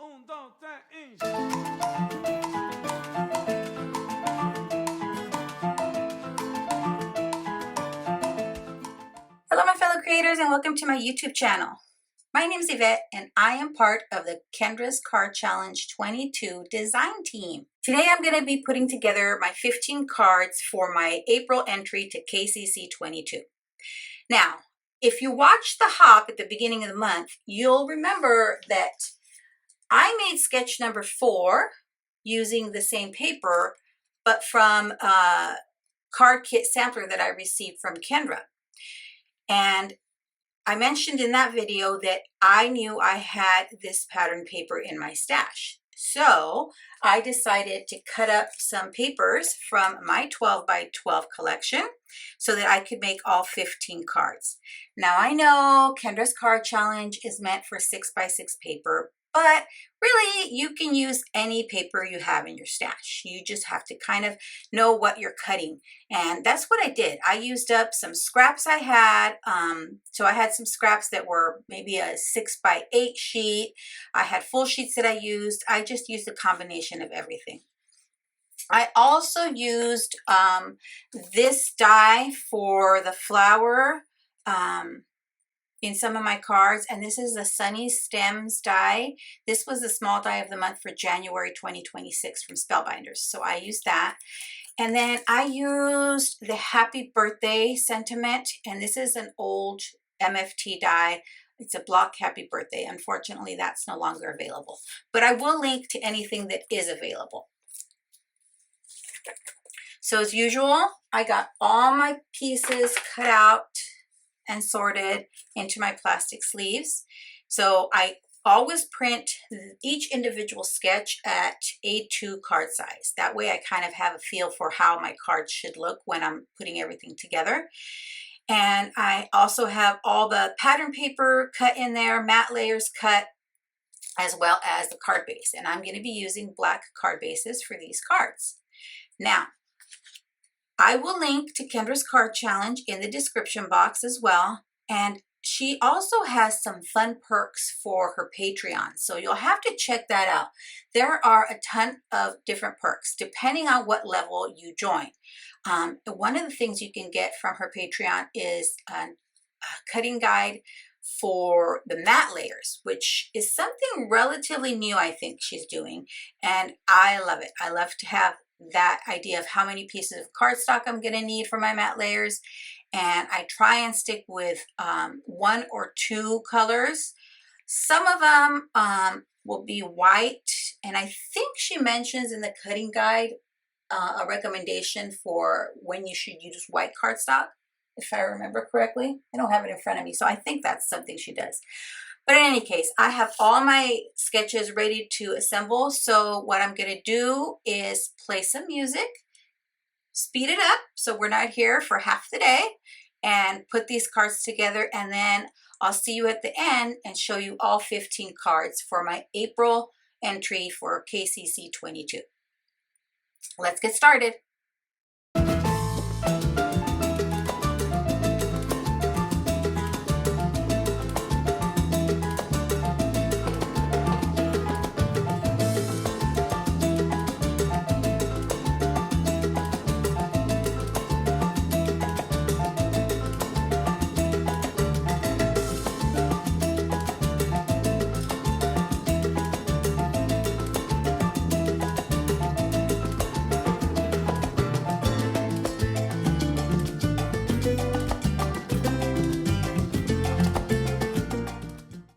Hello my fellow creators and welcome to my YouTube channel. My name is Yvette and I am part of the Kendra's Card Challenge 22 design team. Today I'm going to be putting together my 15 cards for my April entry to KCC 22. Now, if you watched the hop at the beginning of the month, you'll remember that I made sketch number 4 using the same paper, but from a card kit sampler that I received from Kendra. And I mentioned in that video that I knew I had this pattern paper in my stash. So I decided to cut up some papers from my 12 by 12 collection so that I could make all 15 cards. Now I know Kendra's Card Challenge is meant for 6 by 6 paper, but really you can use any paper you have in your stash. You just have to kind of know what you're cutting. And that's what I did. I used up some scraps I had. So I had some scraps that were maybe a 6 by 8 sheet. I had full sheets that I used. I just used a combination of everything. I also used this die for the flower in some of my cards, and this is the Sunny Stems Die. This was the small die of the month for January 2026 from Spellbinders, so I used that. And then I used the Happy Birthday sentiment, and this is an old MFT die. It's a block Happy Birthday. Unfortunately, that's no longer available, but I will link to anything that is available. So as usual, I got all my pieces cut out and sorted into my plastic sleeves. So I always print each individual sketch at A2 card size. That way I kind of have a feel for how my cards should look when I'm putting everything together. And I also have all the pattern paper cut in there, matte layers cut, as well as the card base. And I'm going to be using black card bases for these cards. Now, I will link to Kendra's Card Challenge in the description box as well. And she also has some fun perks for her Patreon. So you'll have to check that out. There are a ton of different perks depending on what level you join. One of the things you can get from her Patreon is a cutting guide for the matte layers, which is something relatively new I think she's doing. And I love it. I love to have that idea of how many pieces of cardstock I'm going to need for my matte layers, and I try and stick with 1 or 2 colors. Some of them will be white, and I think she mentions in the cutting guide a recommendation for when you should use white cardstock, if I remember correctly. I don't have it in front of me, so I think that's something she does. But in any case, I have all my sketches ready to assemble. So what I'm going to do is play some music, speed it up so we're not here for half the day, and put these cards together. And then I'll see you at the end and show you all 15 cards for my April entry for KCC 22. Let's get started.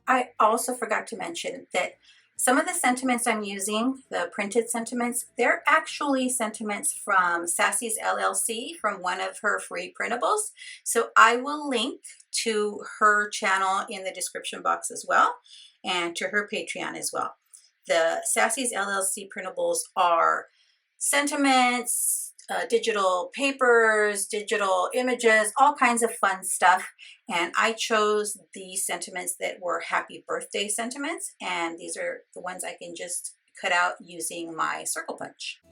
I also forgot to mention that some of the sentiments I'm using, the printed sentiments, they're actually sentiments from Sassy's LLC, from one of her free printables. So I will link to her channel in the description box as well, and to her Patreon as well. The Sassy's LLC printables are sentiments, digital papers, digital images, all kinds of fun stuff. And I chose the sentiments that were happy birthday sentiments, and these are the ones I can just cut out using my circle punch.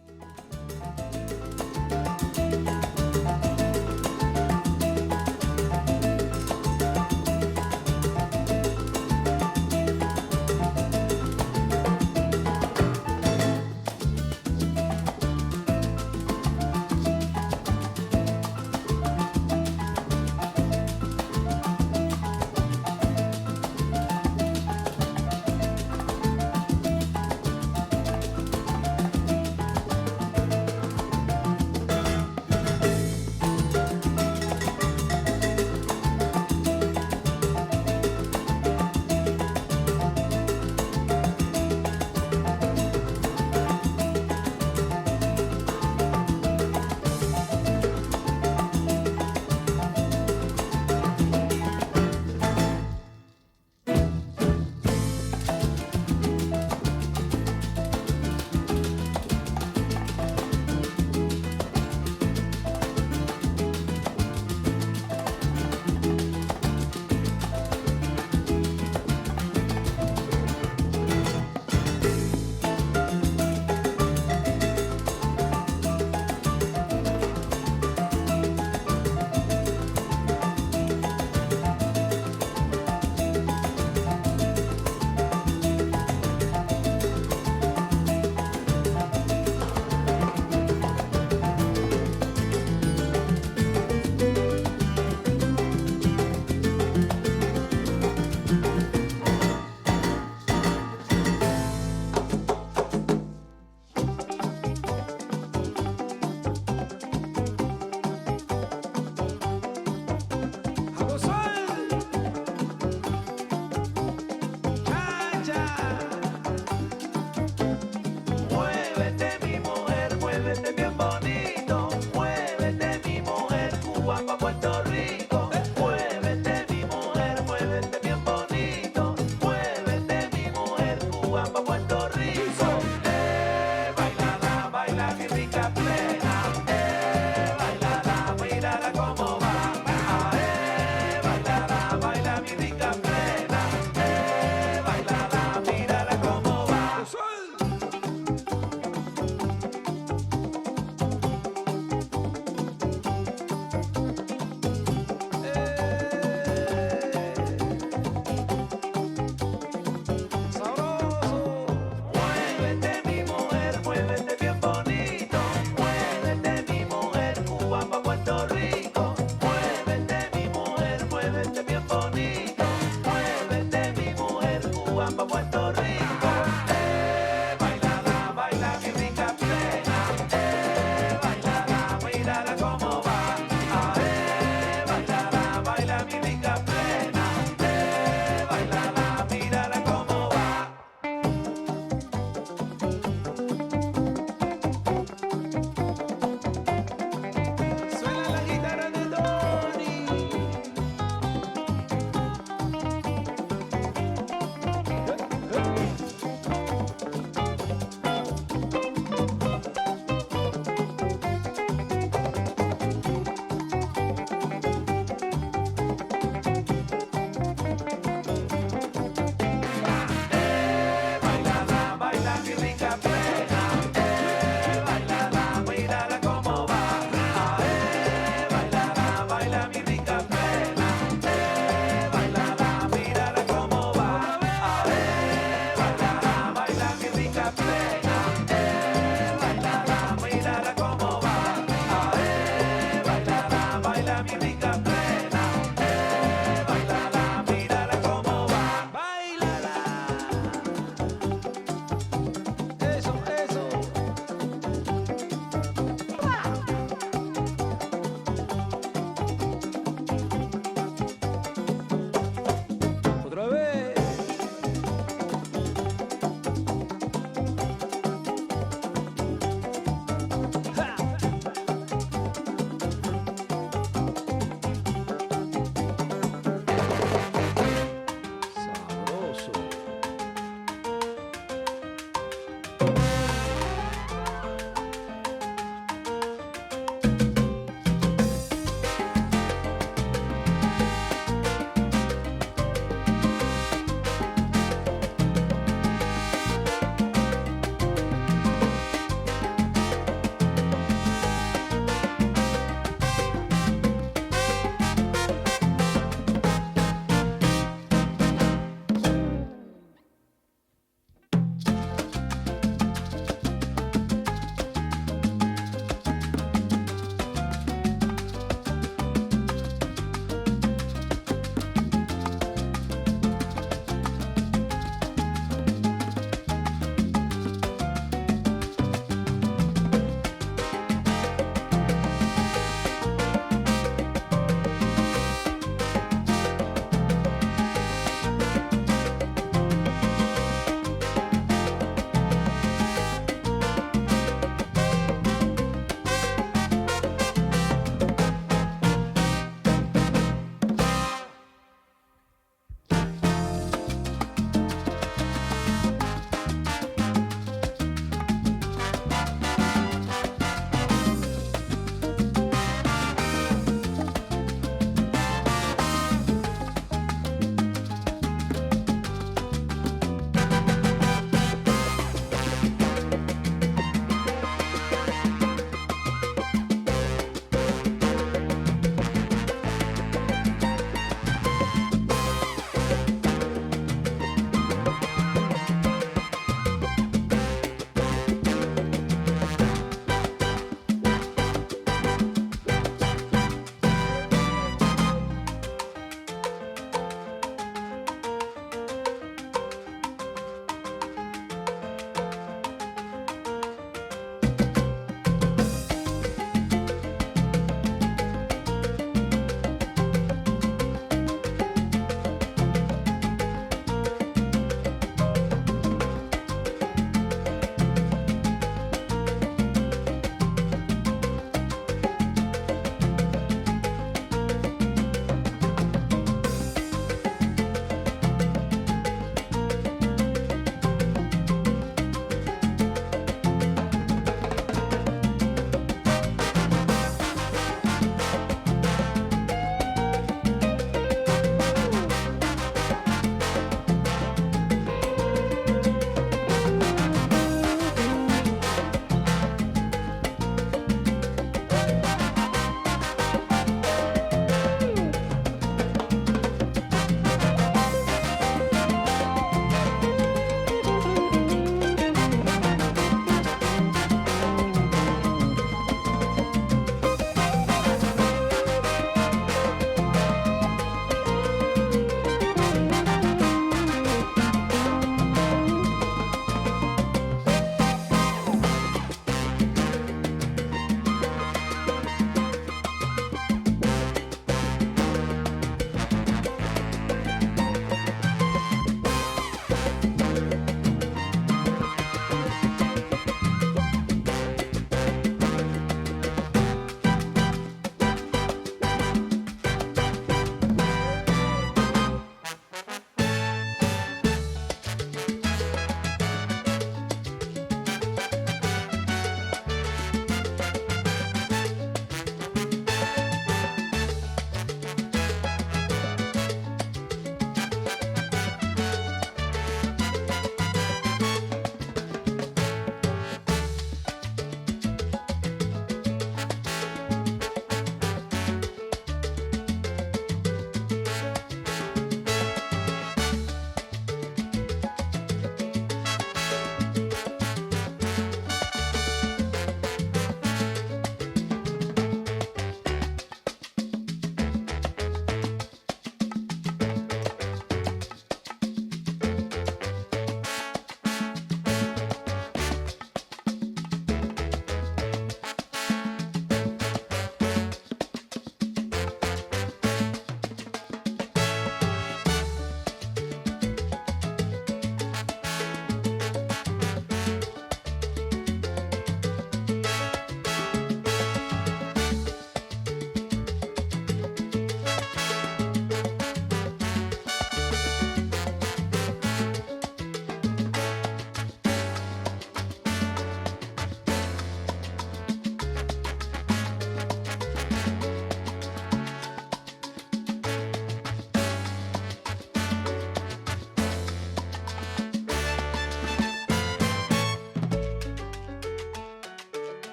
Sabroso.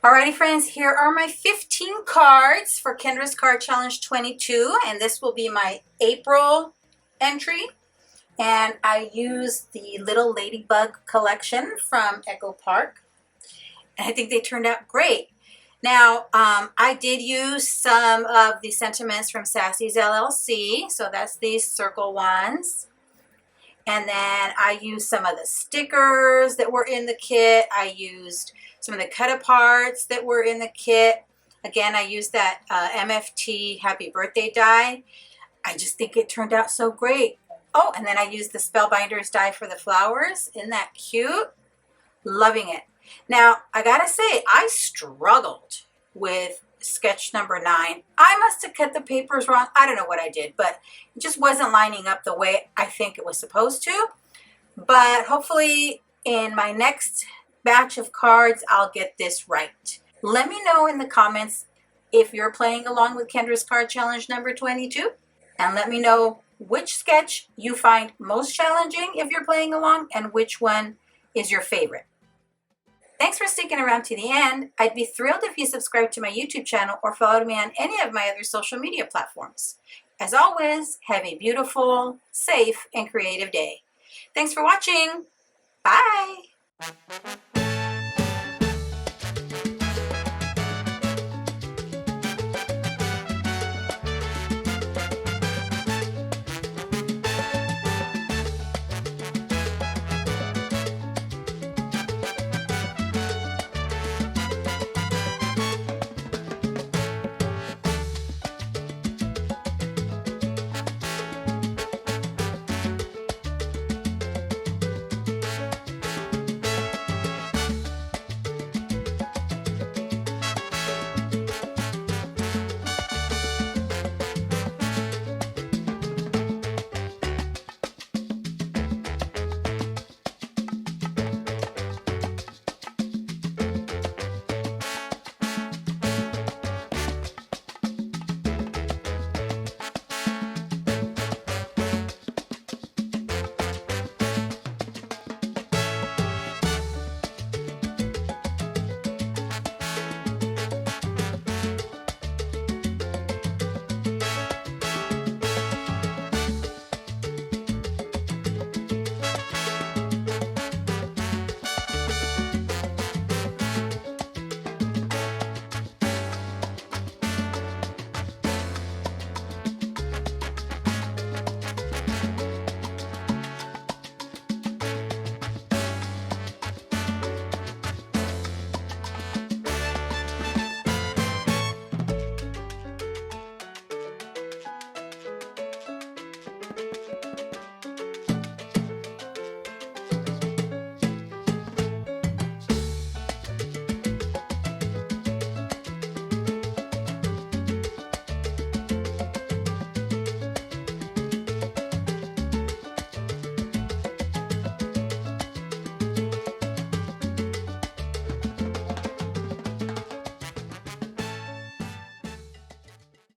Alrighty friends, here are my 15 cards for Kendra's Card Challenge 22, and this will be my April entry. And I used the Little Ladybug collection from Echo Park, and I think they turned out great. Now, I did use some of the sentiments from Sassy's LLC, so that's these circle ones. And then I used some of the stickers that were in the kit. I used some of the cut aparts that were in the kit. Again, I used that MFT Happy Birthday die. I just think it turned out so great. Oh, and then I used the Spellbinders die for the flowers. Isn't that cute? Loving it. Now, I gotta say, I struggled with sketch number 9. I must have cut the papers wrong. I don't know what I did, but it just wasn't lining up the way I think it was supposed to. But hopefully in my next batch of cards, I'll get this right. Let me know in the comments if you're playing along with Kendra's Card Challenge number 22. And let me know which sketch you find most challenging if you're playing along and which one is your favorite. Thanks for sticking around to the end. I'd be thrilled if you subscribe to my YouTube channel or followed me on any of my other social media platforms. As always, have a beautiful, safe, and creative day. Thanks for watching. Bye.